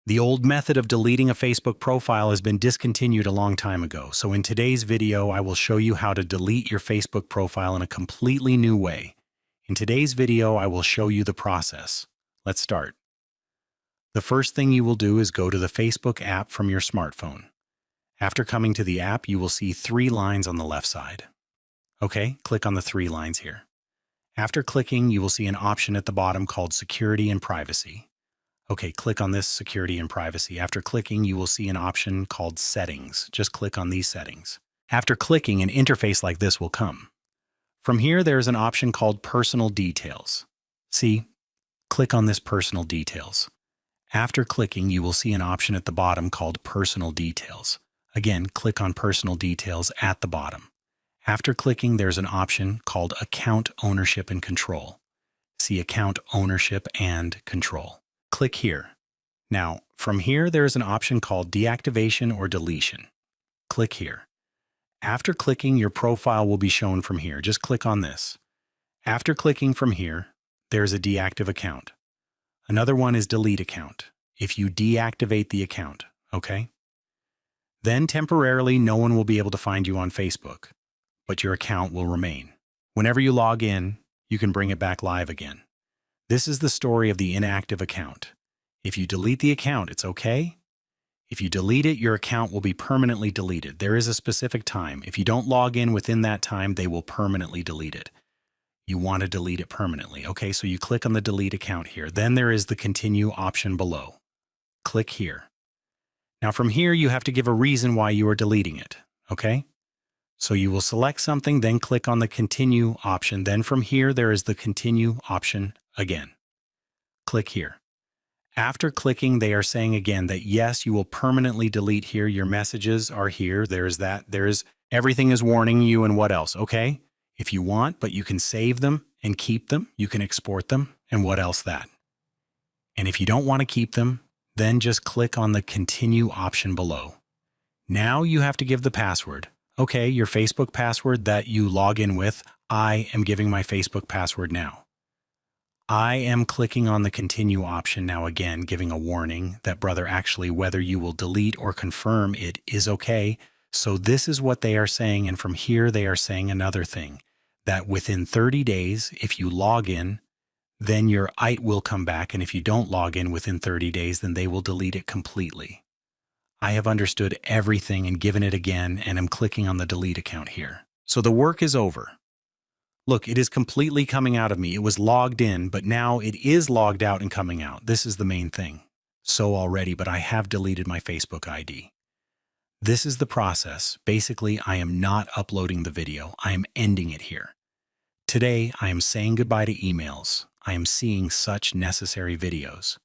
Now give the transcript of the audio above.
The old method of deleting a Facebook profile has been discontinued a long time ago, so in today's video, I will show you how to delete your Facebook profile in a completely new way. In today's video, I will show you the process. Let's start. The first thing you will do is go to the Facebook app from your smartphone. After coming to the app, you will see 3 lines on the left side. Okay, click on the 3 lines here. After clicking, you will see an option at the bottom called Security and Privacy. Okay, click on this Security and Privacy. After clicking, you will see an option called Settings. Just click on these settings. After clicking, an interface like this will come. From here, there is an option called Personal Details. See, click on this Personal Details. After clicking, you will see an option at the bottom called Personal Details. Again, click on Personal Details at the bottom. After clicking, there's an option called Account Ownership and Control. See Account Ownership and Control. Click here. Now, from here, there is an option called Deactivation or Deletion. Click here. After clicking, your profile will be shown from here. Just click on this. After clicking from here, there's a deactive account. Another one is delete account, if you deactivate the account, okay? Then temporarily, no one will be able to find you on Facebook, but your account will remain. Whenever you log in, you can bring it back live again. This is the story of the inactive account. If you delete the account, it's okay. If you delete it, your account will be permanently deleted. There is a specific time. If you don't log in within that time, they will permanently delete it. You want to delete it permanently. Okay, so you click on the delete account here. Then there is the continue option below. Click here. Now from here, you have to give a reason why you are deleting it, okay? So you will select something, then click on the continue option. Then from here, there is the continue option again. Click here. After clicking, they are saying again that yes, you will permanently delete here. Your messages are here. Everything is warning you and what else, okay? If you want, but you can save them and keep them. You can export them and what else that. And if you don't want to keep them, then just click on the continue option below. Now you have to give the password. Okay, your Facebook password that you log in with, I am giving my Facebook password now. I am clicking on the continue option now again, giving a warning that brother, actually, whether you will delete or confirm it is okay. So this is what they are saying. And from here, they are saying another thing, that within 30 days, if you log in, then your IT will come back. And if you don't log in within 30 days, then they will delete it completely. I have understood everything and given it again, and I'm clicking on the delete account here. So the work is over. Look, it is completely coming out of me. It was logged in, but now it is logged out and coming out. This is the main thing. So already, but I have deleted my Facebook ID. This is the process. Basically, I am not uploading the video. I am ending it here. Today, I am saying goodbye to emails. I am seeing such necessary videos.